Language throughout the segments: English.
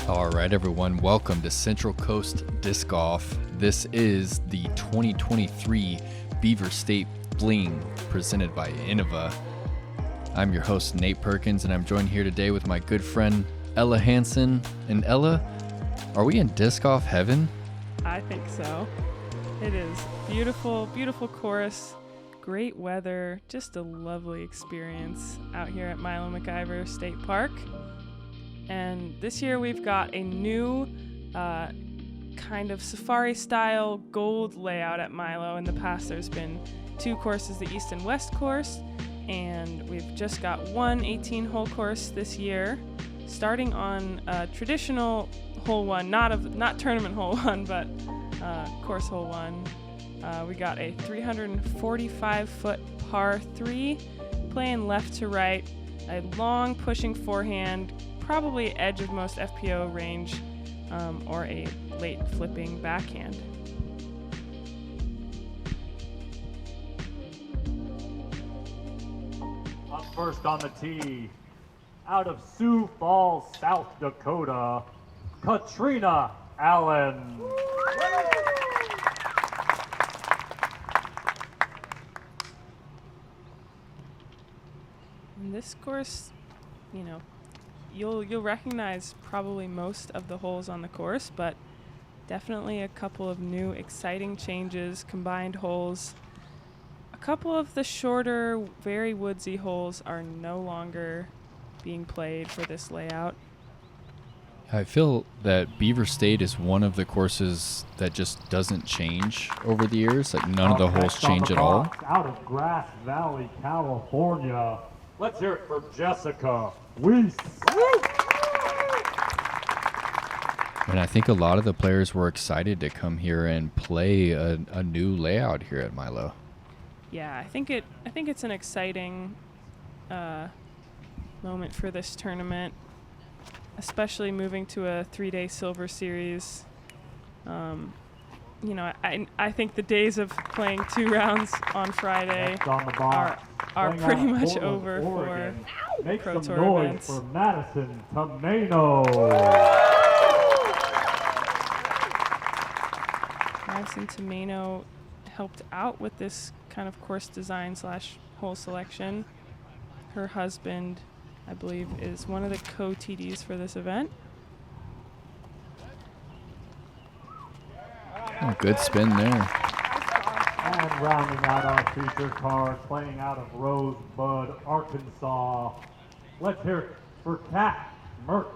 All right, everyone, welcome to Central Coast Disc Golf. This is the 2023 Beaver State Fling presented by Innova. I'm your host, Nate Perkins, and I'm joined here today with my good friend, Ella Hansen. And Ella, are we in disc golf heaven? I think so. It is beautiful, beautiful course, great weather, just a lovely experience out here at Milo McIver State Park. And this year we've got a new kind of safari-style gold layout at Milo. In the past there's been two courses, the East and West course, and we've just got one 18-hole course this year, starting on traditional hole one, not tournament hole one, but course hole one. We got a 345-foot par 3, playing left to right, a long pushing forehand, probably edge of most FPO range, or a late flipping backhand. Up first on the tee, out of Sioux Falls, South Dakota, Katrina Allen. And this course, you'll recognize probably most of the holes on the course, but definitely a couple of new exciting changes, combined holes. A couple of the shorter, very woodsy holes are no longer being played for this layout. I feel that Beaver State is one of the courses that just doesn't change over the years. Like none of the holes change at all. Out of Grass Valley, California, let's hear it for Jessica Weese. And I think a lot of the players were excited to come here and play a new layout here at Milo. Yeah, I think it's an exciting moment for this tournament, especially moving to a 3-day silver series. I think the days of playing 2 rounds on Friday are pretty much over for Pro Tour events. For Madison Tomaino. Madison Tomaino helped out with this kind of course design / hole selection. Her husband, I believe, is one of the co-TDs for this event. Oh, good spin there. And rounding out our feature card, playing out of Rosebud, Arkansas. Let's hear it for Kat Mertsch.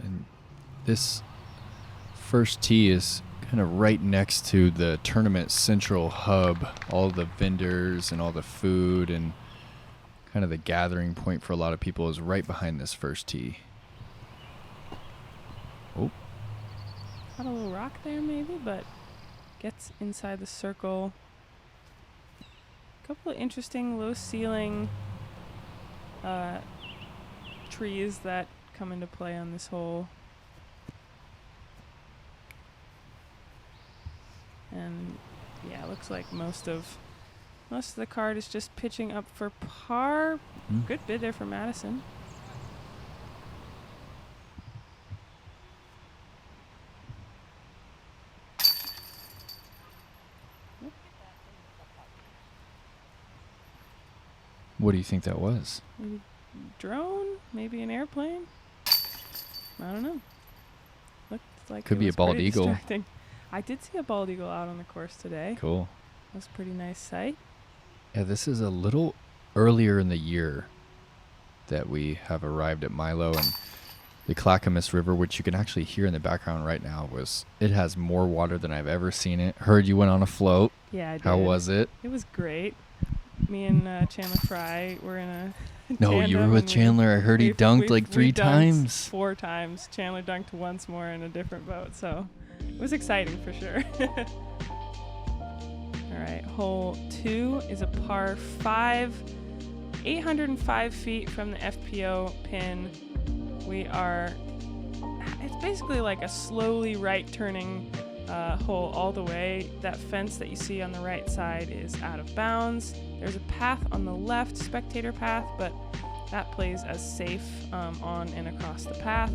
And this first tee is kind of right next to the tournament central hub. All the vendors and all the food and kind of the gathering point for a lot of people is right behind this first tee. Oh. Got a little rock there maybe, but gets inside the circle. A couple of interesting low ceiling trees that come into play on this hole. And yeah, it looks like most of the card is just pitching up for par. Good bid there for Madison. What do you think that was? Maybe drone? Maybe an airplane? I don't know. Looks like Could it be a was bald pretty eagle. distracting. I did see a bald eagle out on the course today. Cool. That was a pretty nice sight. Yeah, this is a little earlier in the year that we have arrived at Milo, and the Clackamas River, which you can actually hear in the background right now, it has more water than I've ever seen it. Heard you went on a float. Yeah, I did. How was it? It was great. Me and Chandler Fry were in a No, you were with Chandler. I heard he dunked like 3 times. 4 times. Chandler dunked once more in a different boat, so it was exciting for sure. All right, hole 2 is a par 5, 805 feet from the FPO pin. It's basically like a slowly right turning hole all the way. That fence that you see on the right side is out of bounds. There's a path on the left, spectator path, but that plays as safe on and across the path.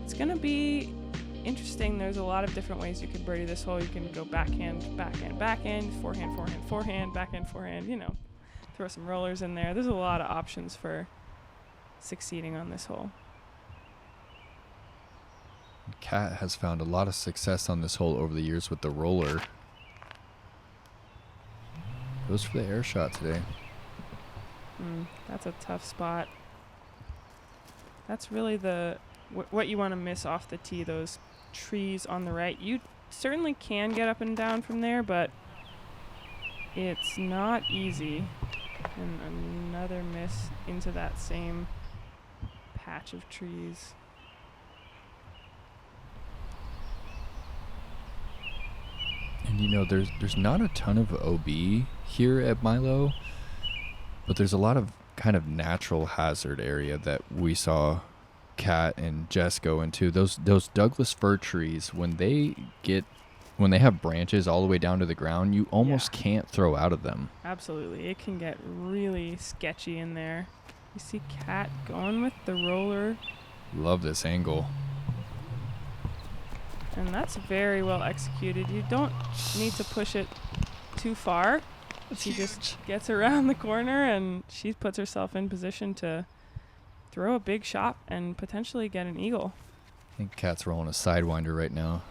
It's going to be interesting. There's a lot of different ways you can birdie this hole. You can go backhand, backhand, backhand, forehand, forehand, forehand, backhand, forehand, throw some rollers in there. There's a lot of options for succeeding on this hole. Kat has found a lot of success on this hole over the years with the roller. Goes for the air shot today. That's a tough spot. That's really what you want to miss off the tee, those trees on the right. You certainly can get up and down from there, but it's not easy. And another miss into that same patch of trees. And there's not a ton of OB here at Milo, but there's a lot of kind of natural hazard area that we saw Kat and Jess go into. Those Douglas fir trees, when they have branches all the way down to the ground, you almost can't throw out of them. Absolutely. It can get really sketchy in there. You see Kat going with the roller. Love this angle. And that's very well executed. You don't need to push it too far. She just gets around the corner and she puts herself in position to throw a big shot and potentially get an eagle. I think Kat's rolling a sidewinder right now.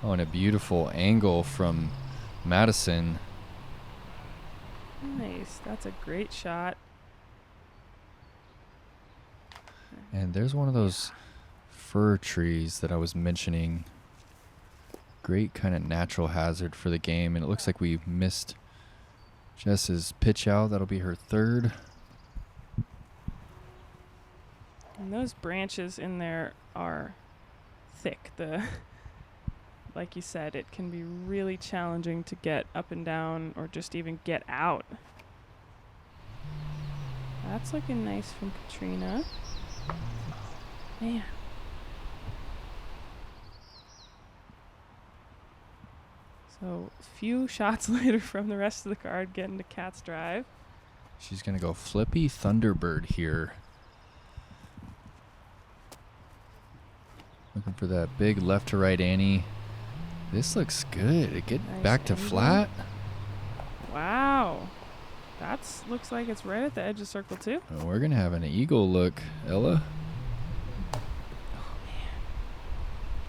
Oh, and a beautiful angle from Madison. Nice. That's a great shot. And there's one of those fir trees that I was mentioning. Great kind of natural hazard for the game. And it looks like we missed Jess's pitch out. That'll be her third. And those branches in there are thick. Like you said, it can be really challenging to get up and down or just even get out. That's looking nice from Katrina. Man. So a few shots later from the rest of the card, getting to Kat's drive. She's going to go flippy Thunderbird here. Looking for that big left to right Annie. This looks good. Get Nice back to angle. flat. Wow. Looks like it's right at the edge of circle too. Oh, we're going to have an eagle look, Ella.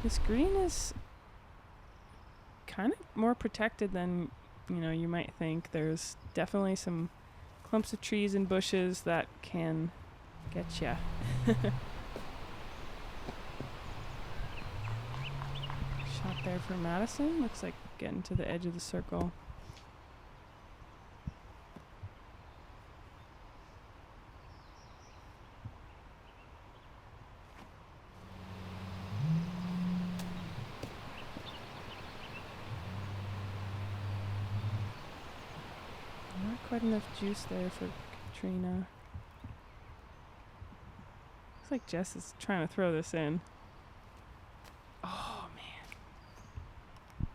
This green is kind of more protected than, you might think. There's definitely some clumps of trees and bushes that can get ya. Shot there for Madison. Looks like getting to the edge of the circle. Not quite enough juice there for Katrina. Looks like Jess is trying to throw this in. Oh, man.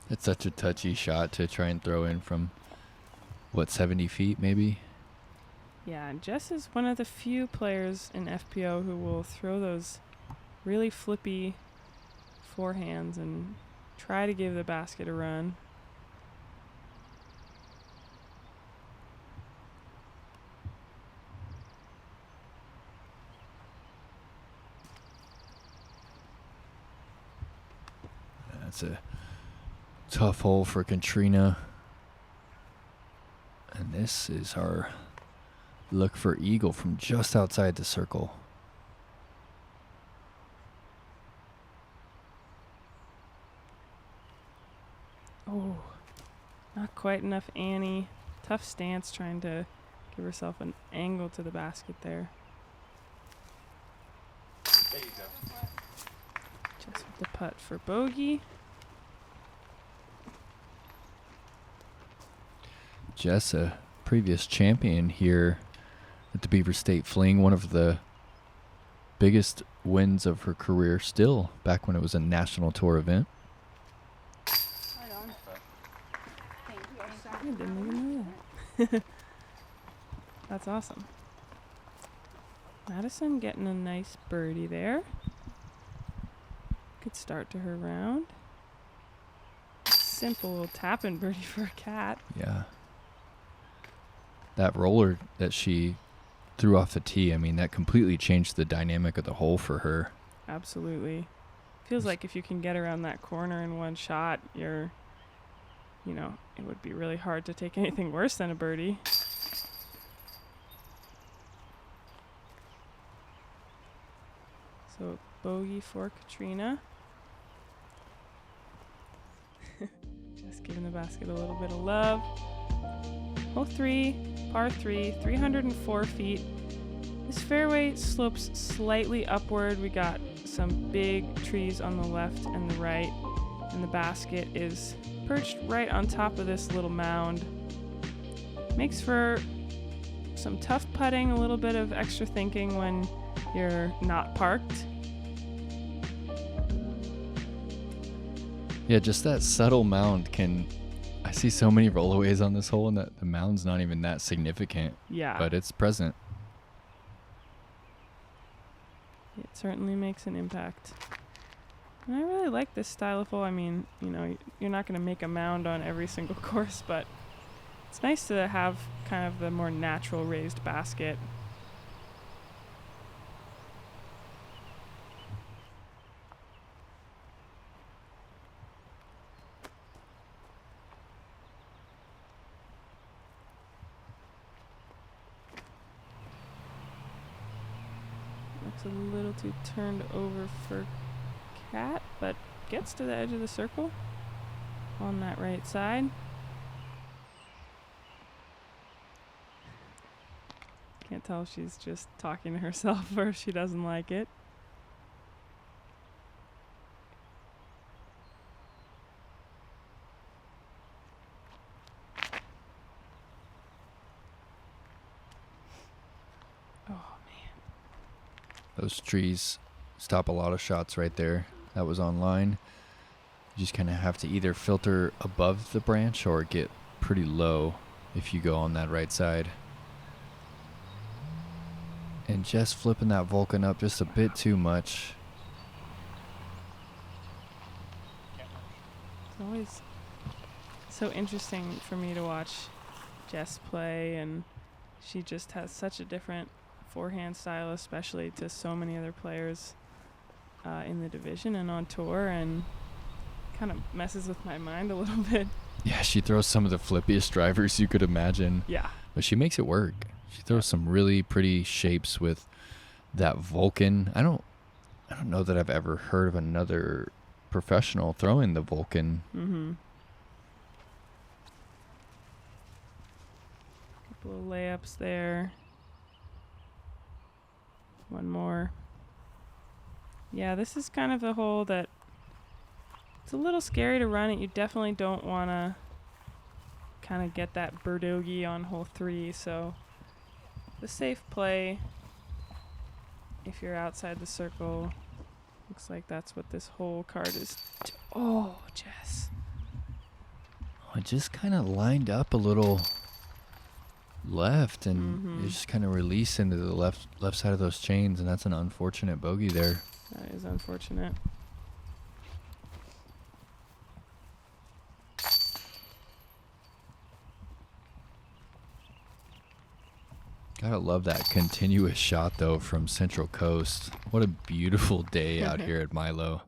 It's such a touchy shot to try and throw in from, 70 feet maybe? Yeah, and Jess is one of the few players in FPO who will throw those really flippy forehands and try to give the basket a run. That's a tough hole for Katrina. And this is our look for eagle from just outside the circle. Oh, not quite enough Annie. Tough stance trying to give herself an angle to the basket there. There you go. Just with the putt for bogey. Jess, a previous champion here at the Beaver State Fling, one of the biggest wins of her career still, back when it was a national tour event. I didn't even know that. That's awesome. Madison getting a nice birdie there. Good start to her round. Simple little tap-in birdie for a cat. Yeah. That roller that she threw off the tee, I mean, that completely changed the dynamic of the hole for her. Absolutely. Feels like if you can get around that corner in one shot, it would be really hard to take anything worse than a birdie. So bogey for Katrina. Just giving the basket a little bit of love. Hole 3, par 3, 304 feet. This fairway slopes slightly upward. We got some big trees on the left and the right, and the basket is perched right on top of this little mound. Makes for some tough putting, a little bit of extra thinking when you're not parked. Yeah, just that subtle mound I see so many rollaways on this hole, and that the mound's not even that significant. Yeah. But it's present. It certainly makes an impact. And I really like this style of hole. I mean, you're not going to make a mound on every single course, but it's nice to have kind of the more natural raised basket. Looks a little too turned over for Cat, but gets to the edge of the circle on that right side. Can't tell if she's just talking to herself or if she doesn't like it. Those trees stop a lot of shots right there. That was on line. You just kind of have to either filter above the branch or get pretty low if you go on that right side. And just flipping that Vulcan up just a bit too much. It's always so interesting for me to watch Jess play, and she just has such a different forehand style, especially to so many other players in the division and on tour, and kind of messes with my mind a little bit. Yeah, she throws some of the flippiest drivers you could imagine. Yeah. But she makes it work. She throws some really pretty shapes with that Vulcan. I don't know that I've ever heard of another professional throwing the Vulcan. Mm-hmm. Couple of layups there. One more. Yeah, this is kind of a hole that it's a little scary to run it. You definitely don't want to kind of get that birdogey on hole 3, so the safe play if you're outside the circle. Looks like that's what this whole card is. Oh, Jess. I just kind of lined up a little left, and you just kind of release into the left side of those chains, and that's an unfortunate bogey there. That is unfortunate. Gotta love that continuous shot, though, from Central Coast. What a beautiful day out here at Milo.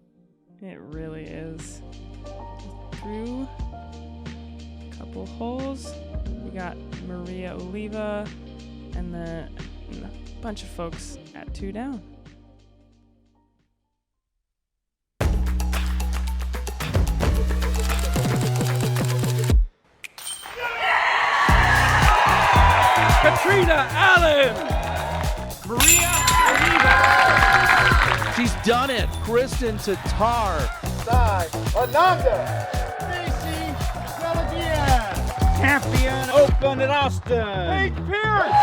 It really is. Through a couple holes. We got Maria Oliva and a bunch of folks at 2 down. Katrina Allen! Maria Oliva! She's done it! Kristen Tatar! Sai Ananda! Stacy Saladier! Champion Open at Austin! Paige Pierce!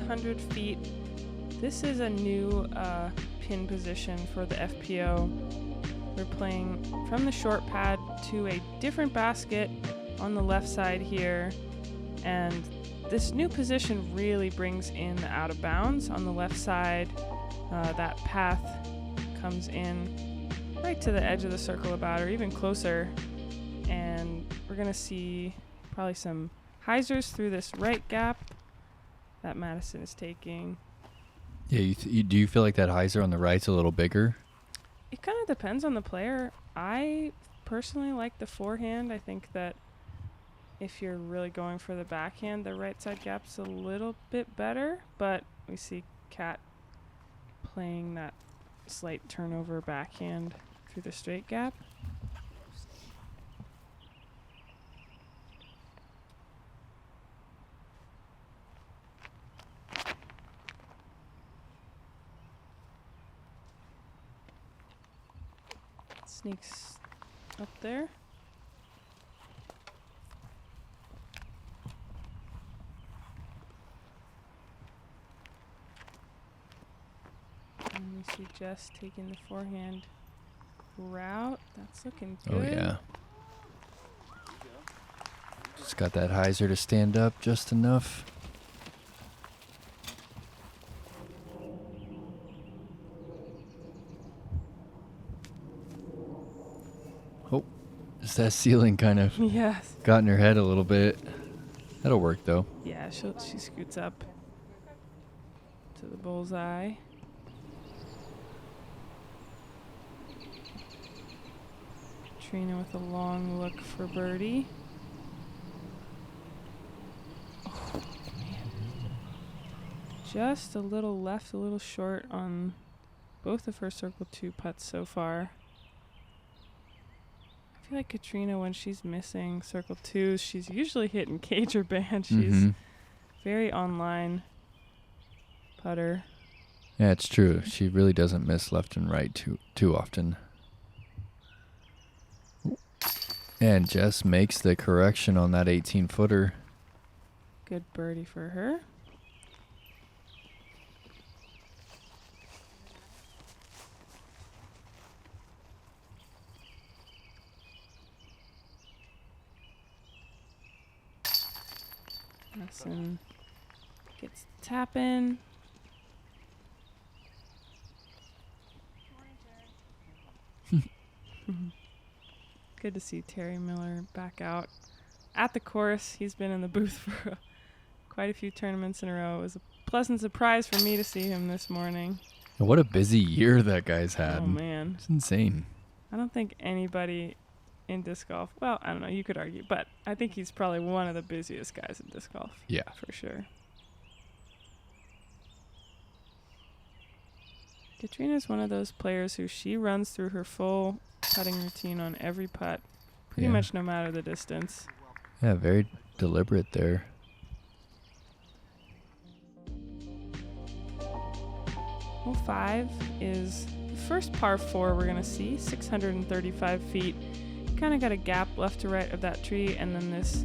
600 feet. This is a new pin position for the FPO. We're playing from the short pad to a different basket on the left side here, and this new position really brings in the out of bounds on the left side. That path comes in right to the edge of the circle about, or even closer, and we're gonna see probably some hyzers through this right gap that Madison is taking. Yeah, do you feel like that hyzer on the right's a little bigger? It kind of depends on the player. I personally like the forehand. I think that if you're really going for the backhand, the right side gap's a little bit better, but we see Kat playing that slight turnover backhand through the straight gap. Sneaks up there. And we see Jess taking the forehand route. That's looking good. Oh, yeah. Just got that hyzer to stand up just enough. Oh, just that ceiling kind of Yes. got in her head a little bit. That'll work, though. Yeah, she scoots up to the bullseye. Trina with a long look for birdie. Oh, man. Just a little left, a little short on both of her circle 2 putts so far. I feel like Katrina, when she's missing circle 2s, she's usually hitting cage or band. She's very online putter. Yeah, it's true. She really doesn't miss left and right too often. And Jess makes the correction on that 18-footer. Good birdie for her. Madison gets the tap in. Good to see Terry Miller back out at the course. He's been in the booth for quite a few tournaments in a row. It was a pleasant surprise for me to see him this morning. And what a busy year that guy's had. Oh, man. It's insane. I don't think anybody in disc golf, well, I don't know, you could argue, but I think he's probably one of the busiest guys in disc golf. Yeah. For sure. Katrina's one of those players who she runs through her full putting routine on every putt, pretty much no matter the distance. Yeah, very deliberate there. Hole 5 is the first par 4 we're going to see, 635 feet. Kind of got a gap left to right of that tree, and then this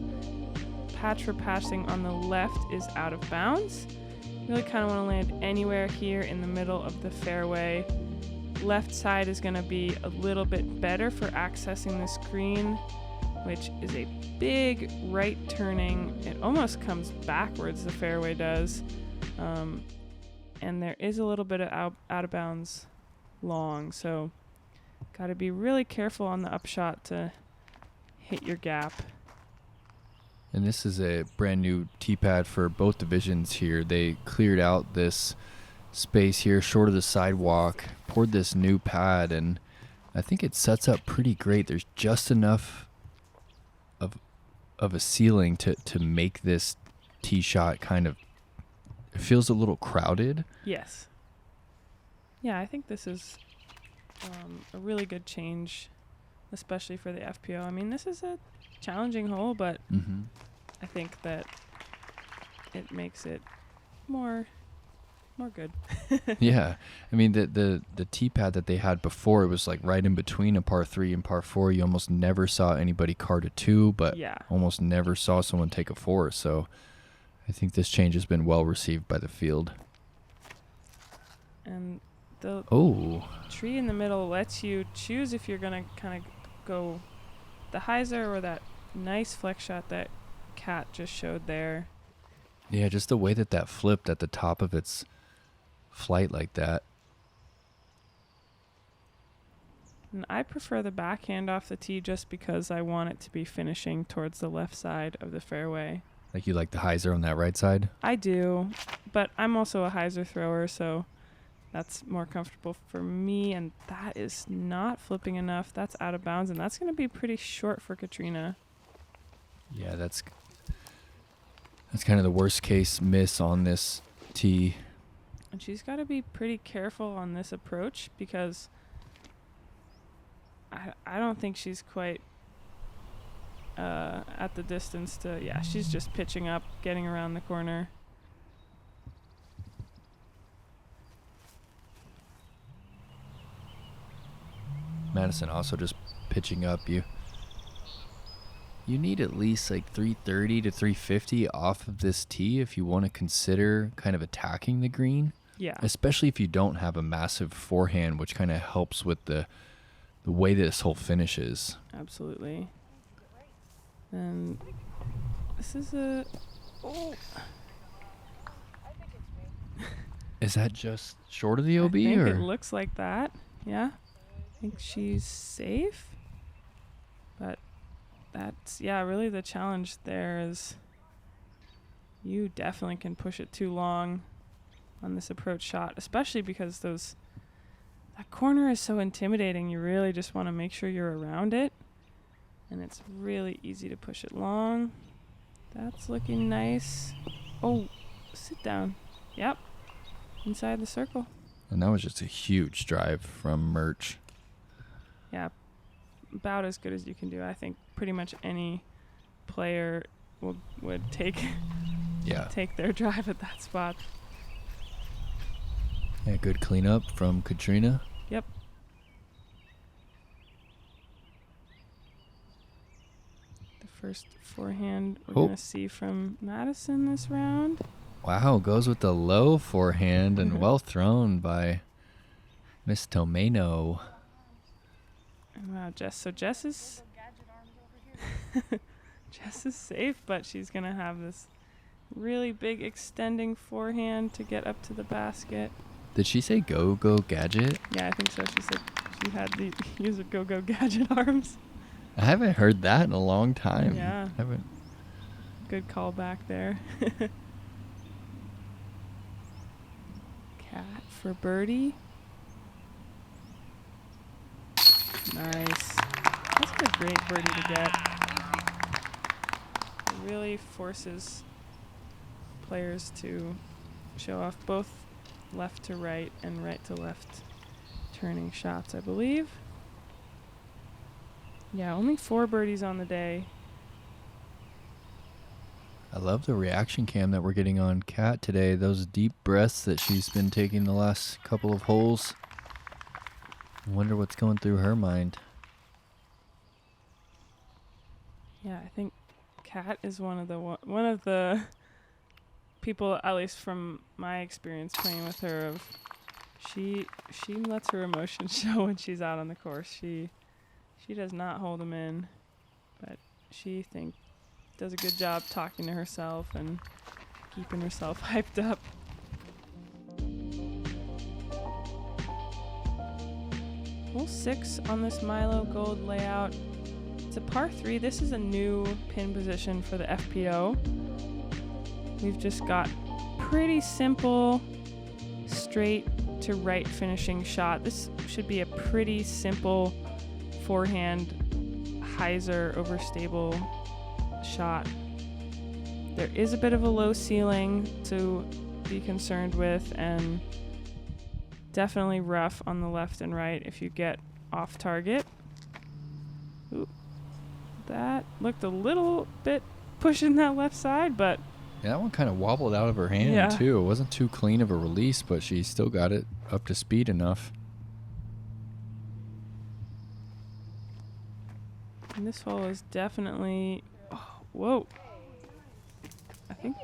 patch for passing on the left is out of bounds. Really kind of want to land anywhere here in the middle of the fairway. Left side is going to be a little bit better for accessing this green, which is a big right turning. It almost comes backwards, the fairway does. And there is a little bit of out of bounds long, so got to be really careful on the upshot to hit your gap. And this is a brand new tee pad for both divisions here. They cleared out this space here short of the sidewalk, poured this new pad, and I think it sets up pretty great. There's just enough of a ceiling to make this tee shot kind of, it feels a little crowded. Yes. Yeah, I think this is a really good change, especially for the FPO. I mean, this is a challenging hole, but I think that it makes it more good. Yeah. I mean, the tee pad that they had before, it was like right in between a par 3 and par 4. You almost never saw anybody card a 2, but almost never saw someone take a 4. So I think this change has been well received by the field. And the Oh, tree in the middle lets you choose if you're going to kind of go the hyzer or that nice flex shot that Cat just showed there. yeah, just the way that flipped at the top of its flight like that. And I prefer the backhand off the tee just because I want it to be finishing towards the left side of the fairway. Like you like the hyzer on that right side? I do, but I'm also a hyzer thrower, so that's more comfortable for me. And that is not flipping enough. That's out of bounds, and that's going to be pretty short for Katrina. Yeah, that's kind of the worst case miss on this tee. And she's got to be pretty careful on this approach because I don't think she's quite at the distance to... Yeah, she's just pitching up, getting around the corner. Madison also just pitching up. You need at least like 330 to 350 off of this tee if you want to consider kind of attacking the green. Yeah. Especially if you don't have a massive forehand, which kind of helps with the way this hole finishes. Absolutely. And this is a... Oh. Is that just short of the OB? I think or it looks like that. Yeah. I think she's safe. But that's, yeah, really the challenge there is you definitely can push it too long on this approach shot, especially because that corner is so intimidating. You really just want to make sure you're around it. And it's really easy to push it long. That's looking nice. Oh, sit down. Yep. Inside the circle. And that was just a huge drive from Mertsch. Yeah. About as good as you can do. I think pretty much any player would take their drive at that spot. Yeah, good cleanup from Katrina. Yep. The first forehand we're going to see from Madison this round. Wow, goes with the low forehand and well thrown by Miss Tomaino. Wow, Jess. So Jess is Jess is safe, but she's going to have this really big extending forehand to get up to the basket. Did she say go gadget? Yeah, I think so. She said she had the use of go gadget arms. I haven't heard that in a long time. Yeah. Haven't. Good call back there. Cat for birdie. Nice. That's a great birdie to get. It really forces players to show off both left to right and right to left turning shots, I believe. Yeah, only 4 birdies on the day. I love the reaction cam that we're getting on Kat today. Those deep breaths that she's been taking the last couple of holes. I wonder what's going through her mind. Yeah, I think Kat is one of the people, at least from my experience playing with her, of she lets her emotions show when she's out on the course. She does not hold them in, but she does a good job talking to herself and keeping herself hyped up. Hole 6 on this Milo Gold layout. It's a par 3. This is a new pin position for the FPO. We've just got pretty simple straight to right finishing shot. This should be a pretty simple forehand hyzer overstable shot. There is a bit of a low ceiling to be concerned with, and definitely rough on the left and right if you get off target. Ooh, that looked a little bit pushing that left side, but Yeah, that one kind of wobbled out of her hand, too. It wasn't too clean of a release, but she still got it up to speed enough. And this hole is definitely... Oh, whoa. I think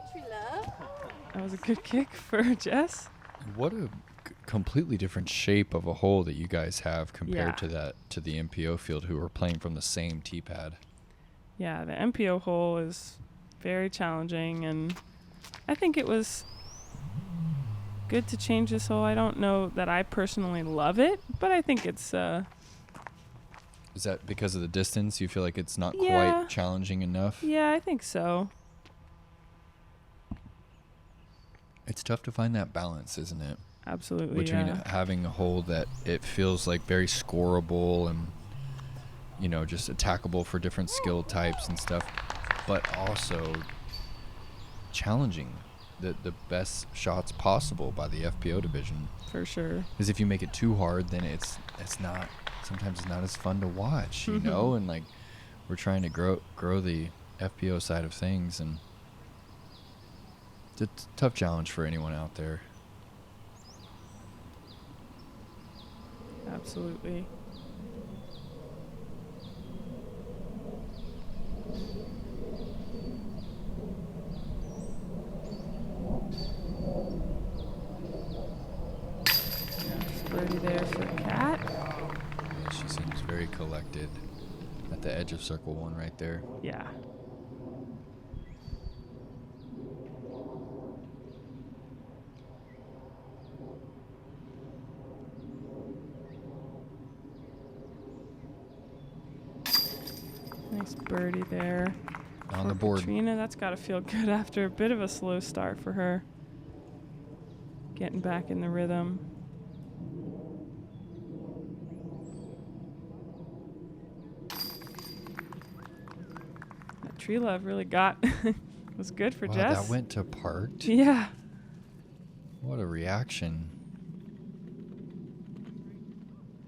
that was a good kick for Jess. What a completely different shape of a hole that you guys have compared to the MPO field, who are playing from the same tee pad. Yeah, the MPO hole is very challenging, and I think it was good to change this hole. I don't know that I personally love it, but I think it's Is that because of the distance? You feel like it's not Yeah. quite challenging enough? yeah, I think so. It's tough to find that balance, isn't it? Absolutely. Between yeah. having a hole that it feels like very scoreable and, you know, just attackable for different skill types and stuff, but also challenging the best shots possible by the FPO division. For sure. Because if you make it too hard, then it's not, sometimes it's not as fun to watch, you know? And like, we're trying to grow the FPO side of things, and it's a tough challenge for anyone out there. Absolutely. Birdie there for Kat. Yeah, she seems very collected at the edge of circle one right there. Yeah. Nice birdie there. On for the board. Katrina, that's got to feel good after a bit of a slow start for her. Getting back in the rhythm. That tree love really got was good for Wow, Jess. that went to part. Yeah. What a reaction.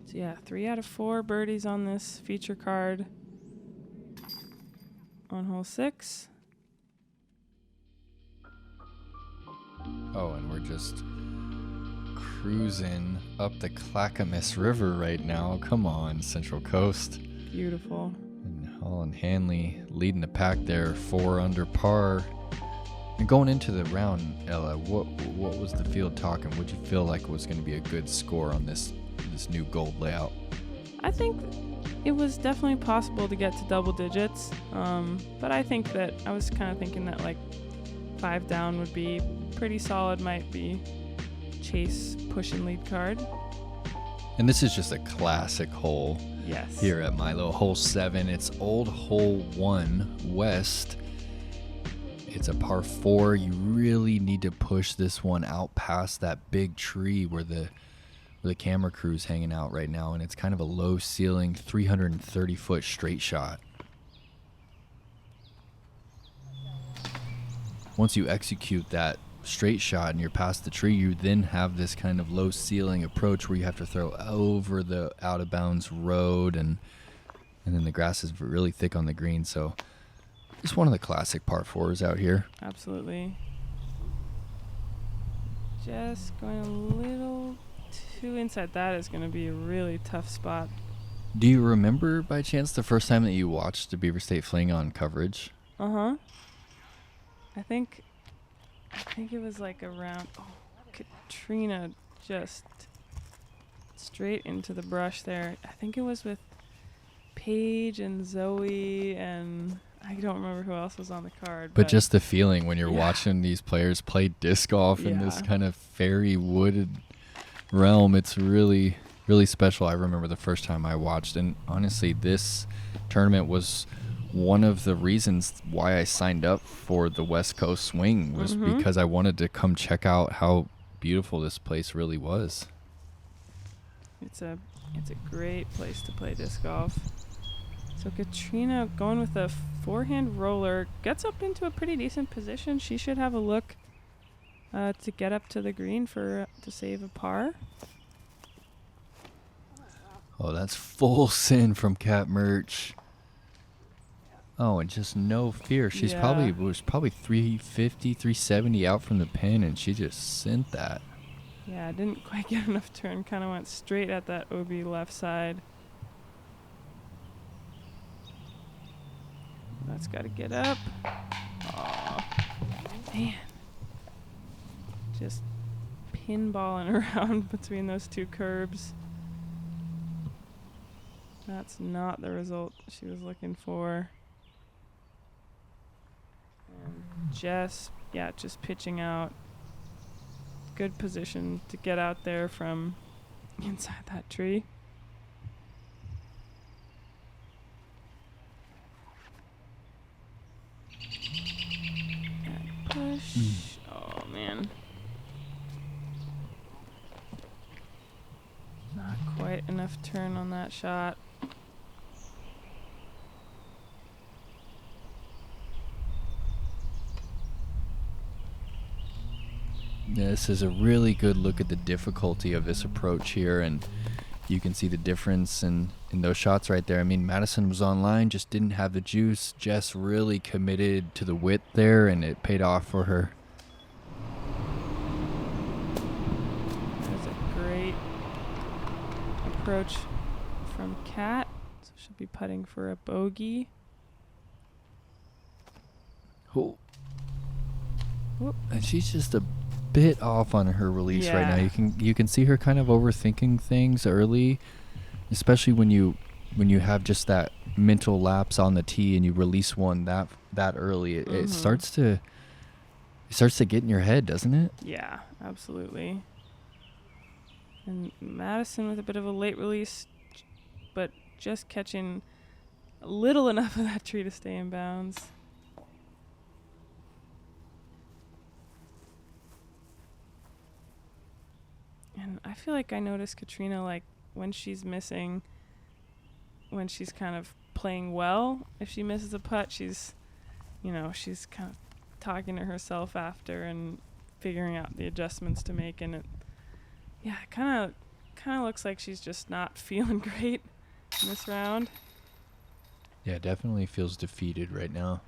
So yeah, 3 out of 4 birdies on this feature card on hole 6. Oh, and we're just cruising up the Clackamas River right now. Come on, Central Coast. Beautiful. And Holland Hanley leading the pack there, 4 under par. And going into the round, Ella, what was the field talking? What did you feel like was going to be a good score on this new gold layout? I think it was definitely possible to get to double digits, but I think that I was kind of thinking that like 5 down would be pretty solid, might be chase push and lead card. And this is just a classic hole. Yes. Here at Milo, hole 7. It's old hole 1 west. It's a par 4. You really need to push this one out past that big tree where the camera crew's hanging out right now, and it's kind of a low ceiling 330-foot straight shot. Once you execute that straight shot and you're past the tree, you then have this kind of low ceiling approach where you have to throw over the out of bounds road, and then the grass is really thick on the green. So it's one of the classic par 4s out here. Absolutely. Just going a little too inside. That is going to be a really tough spot. Do you remember by chance the first time that you watched the Beaver State Fling on coverage? Uh-huh. I think it was like around, Katrina just straight into the brush there. I think it was with Paige and Zoe, and I don't remember who else was on the card. But just the feeling when you're Yeah. watching these players play disc golf in this Yeah. kind of fairy wooded realm, it's really, really special. I remember the first time I watched, and honestly, this tournament was one of the reasons why I signed up for the West Coast Swing, was because I wanted to come check out how beautiful this place really was. It's a great place to play disc golf. So Katrina going with a forehand roller, gets up into a pretty decent position. She should have a look to get up to the green to save a par. Oh, that's full sin from Kat Mertsch. Oh, and just no fear. She's Yeah. probably 350, 370 out from the pin, and she just sent that. Yeah, I didn't quite get enough turn. Kind of went straight at that OB left side. That's got to get up. Aw. Man. Just pinballing around between those two curbs. That's not the result she was looking for. And just pitching out. Good position to get out there from inside that tree. And push. Oh, man. Not quite enough turn on that shot. Yeah, this is a really good look at the difficulty of this approach here, and you can see the difference in those shots right there. I mean, Madison was online, just didn't have the juice. Jess really committed to the width there, and it paid off for her. That's a great approach from Kat. So she'll be putting for a bogey. Oh. Whoop. And she's just a bit off on her release right now. You can see her kind of overthinking things early, especially when you have just that mental lapse on the tee and you release one that early. It starts to get in your head, doesn't it? Yeah, absolutely. And Madison with a bit of a late release, but just catching a little enough of that tree to stay in bounds. And I feel like I notice Katrina, like, when she's missing, when she's kind of playing well, if she misses a putt, she's kind of talking to herself after and figuring out the adjustments to make. And it kind of looks like she's just not feeling great in this round. Yeah, definitely feels defeated right now.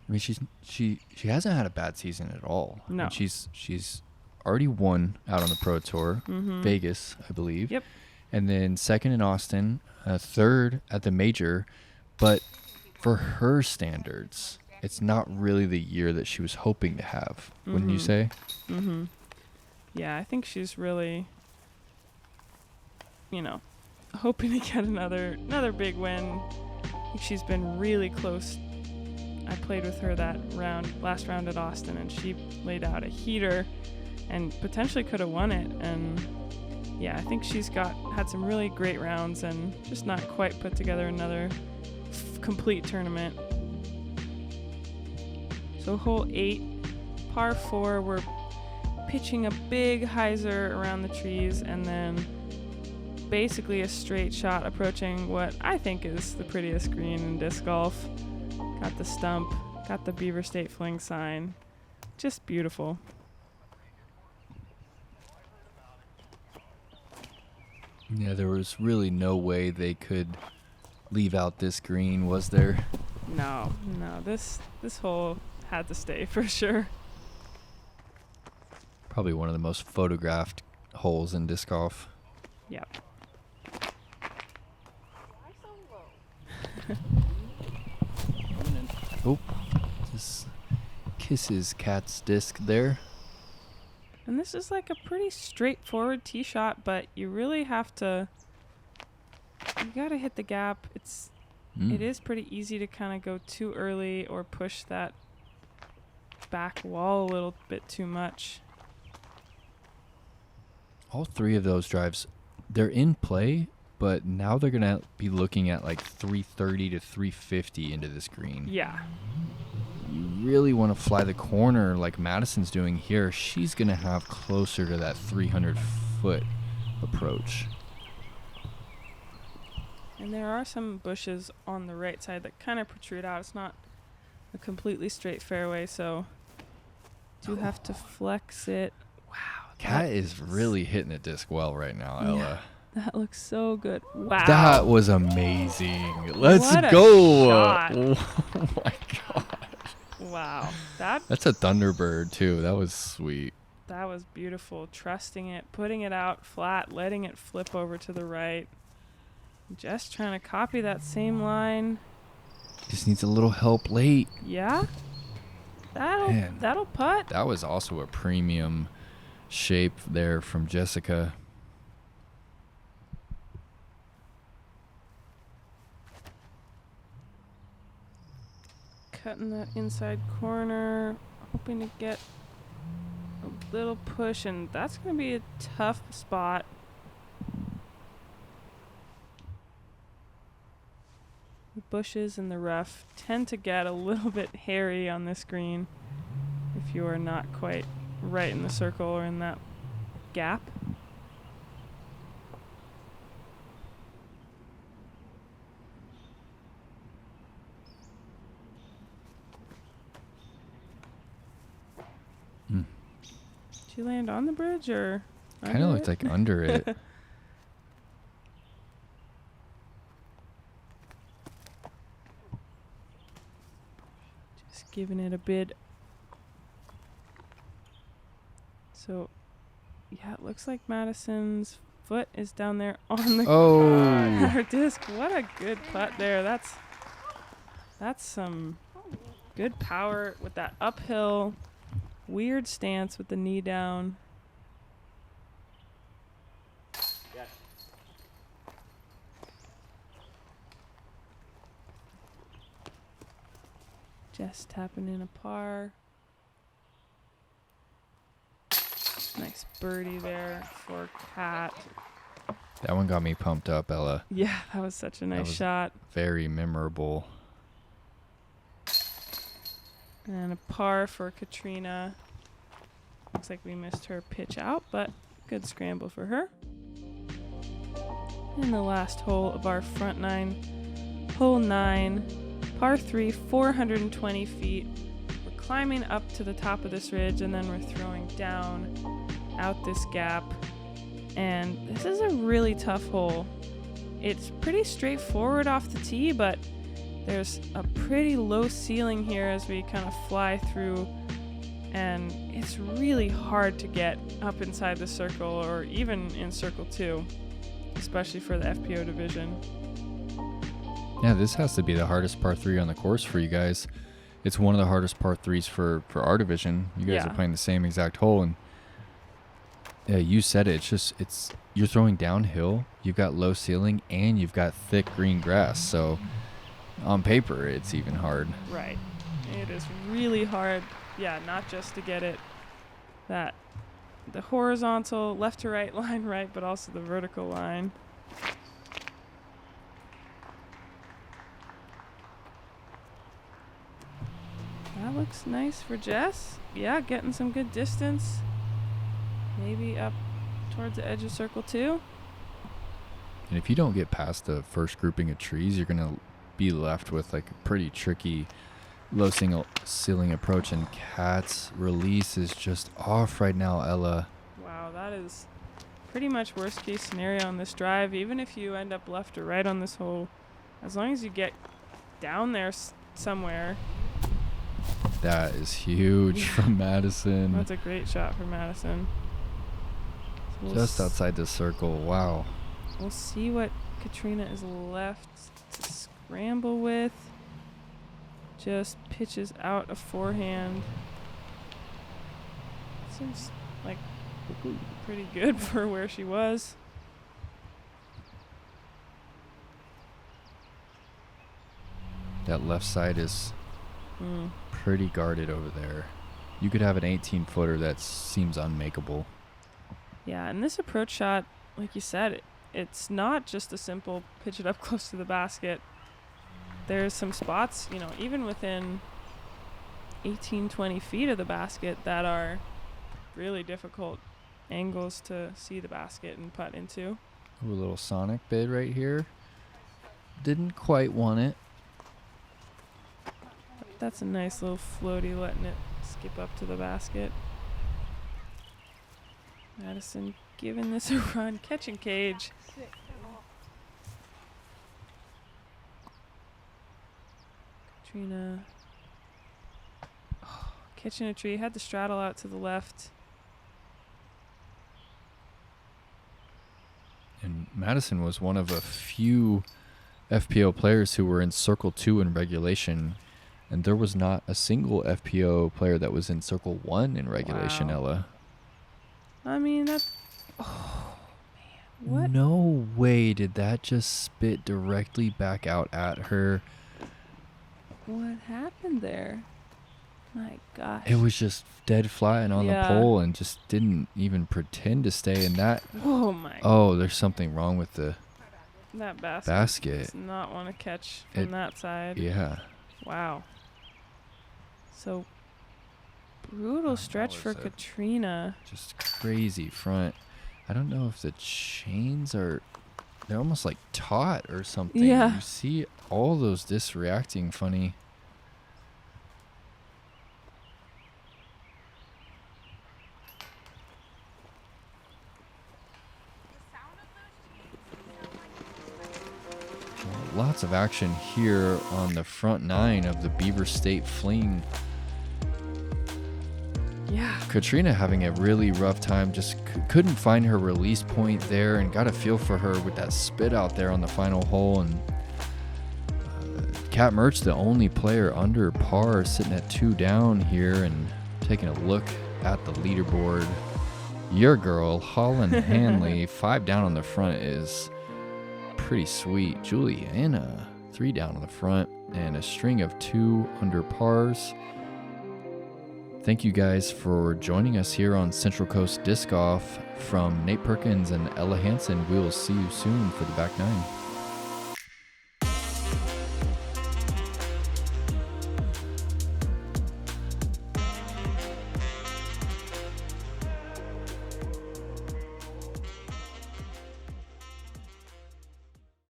I mean, she hasn't had a bad season at all. No. And she's already won out on the Pro Tour, Vegas, I believe. Yep. And then second in Austin, third at the major. But for her standards, it's not really the year that she was hoping to have, wouldn't you say? Mm-hmm. Yeah, I think she's really, hoping to get another big win. I think she's been really close. I played with her that last round at Austin, and she laid out a heater and potentially could have won it. And yeah, I think she's had some really great rounds and just not quite put together another complete tournament. So hole 8, par 4, we're pitching a big hyzer around the trees and then basically a straight shot approaching what I think is the prettiest green in disc golf. Got the stump, got the Beaver State Fling sign. Just beautiful. Yeah, there was really no way they could leave out this green, was there? No, this hole had to stay for sure. Probably one of the most photographed holes in disc golf. Yep. Oh, just kisses Kat's disc there. And this is like a pretty straightforward tee shot, but you really have to, you gotta hit the gap. It is pretty easy to kind of go too early or push that back wall a little bit too much. All three of those drives, they're in play, but now they're going to be looking at like 330 to 350 into this green. Yeah. You really want to fly the corner like Madison's doing here. She's going to have closer to that 300-foot approach. And there are some bushes on the right side that kind of protrude out. It's not a completely straight fairway, so do have to flex it. Wow. Kat is really hitting the disc well right now, Ella. Yeah, that looks so good. Wow. That was amazing. Let's What a go. shot. Oh my gosh. Wow. That's a Thunderbird too. That was sweet. That was beautiful. Trusting it, putting it out flat, letting it flip over to the right. Just trying to copy that same line. Just needs a little help late. Yeah? That'll putt. That was also a premium shape there from Jessica. Cutting that inside corner, hoping to get a little push, and that's going to be a tough spot. The bushes and the rough tend to get a little bit hairy on this green if you are not quite right in the circle or in that gap. Mm. Did you land on the bridge or? Kind of looked like under it. Just giving it a bid. So, yeah, it looks like Madison's foot is down there on the her disc. What a good putt there. That's some good power with that uphill. Weird stance with the knee down. Yes. Just tapping in a par. Nice birdie there for Kat. That one got me pumped up, Ella. Yeah, that was such a nice shot. Very memorable. And a par for Katrina. Looks like we missed her pitch out, but good scramble for her. And the last hole of our front nine, hole 9, par 3, 420 feet. We're climbing up to the top of this ridge, and then we're throwing down out this gap. And this is a really tough hole. It's pretty straightforward off the tee, but there's a pretty low ceiling here as we kind of fly through, and it's really hard to get up inside the circle or even in circle 2, especially for the FPO division. Yeah, this has to be the hardest par 3 on the course for you guys. It's one of the hardest par 3s for our division. You guys are playing the same exact hole, and yeah, you said it. It's you're throwing downhill, you've got low ceiling, and you've got thick green grass, so on paper, it's even hard. Right. It is really hard. Yeah, not just to get it the horizontal left to right line right, but also the vertical line. That looks nice for Jess. Yeah, getting some good distance. Maybe up towards the edge of circle 2. And if you don't get past the first grouping of trees, you're going to be left with like a pretty tricky low ceiling approach, and Kat's release is just off right now, Ella. Wow, that is pretty much worst case scenario on this drive. Even if you end up left or right on this hole, as long as you get down there somewhere. That is huge from Madison. That's a great shot for Madison. So just outside the circle. Wow. We'll see what Katrina is left to scramble with. Just pitches out a forehand. Seems like pretty good for where she was. That left side is pretty guarded over there. You could have an 18-footer that seems unmakeable. Yeah, and this approach shot, like you said, it's not just a simple pitch it up close to the basket. There's some spots, even within 18, 20 feet of the basket that are really difficult angles to see the basket and putt into. Ooh, a little sonic bid right here. Didn't quite want it. That's a nice little floaty, letting it skip up to the basket. Madison giving this a run, catching cage. Katrina catching a tree, had to straddle out to the left. And Madison was one of a few FPO players who were in circle 2 in regulation. And there was not a single FPO player that was in Circle 1 in regulation, Wow. Ella. I mean, that's... Oh, man. What? No way did that just spit directly back out at her. What happened there? My gosh. It was just dead flying on Yeah. the pole and just didn't even pretend to stay in that. Oh, my. Oh, there's something wrong with the That basket. does not want to catch from that side. Yeah. Wow. So, brutal stretch for was it? Katrina. Just crazy front. I don't know if the chains are... They're almost like taut or something. Yeah. You see all those discs reacting funny. Lots of action here on the front 9 of the Beaver State Fling. Yeah. Katrina having a really rough time, just couldn't find her release point there, and got a feel for her with that spit out there on the final hole. And Kat Mertsch, the only player under par, sitting at 2 down here, and taking a look at the leaderboard. Your girl, Holland Hanley, 5 down on the front is pretty sweet. Juliana, 3 down on the front, and a string of 2 under pars. Thank you guys for joining us here on Central Coast Disc Golf. From Nate Perkins and Ella Hansen, we will see you soon for the back 9.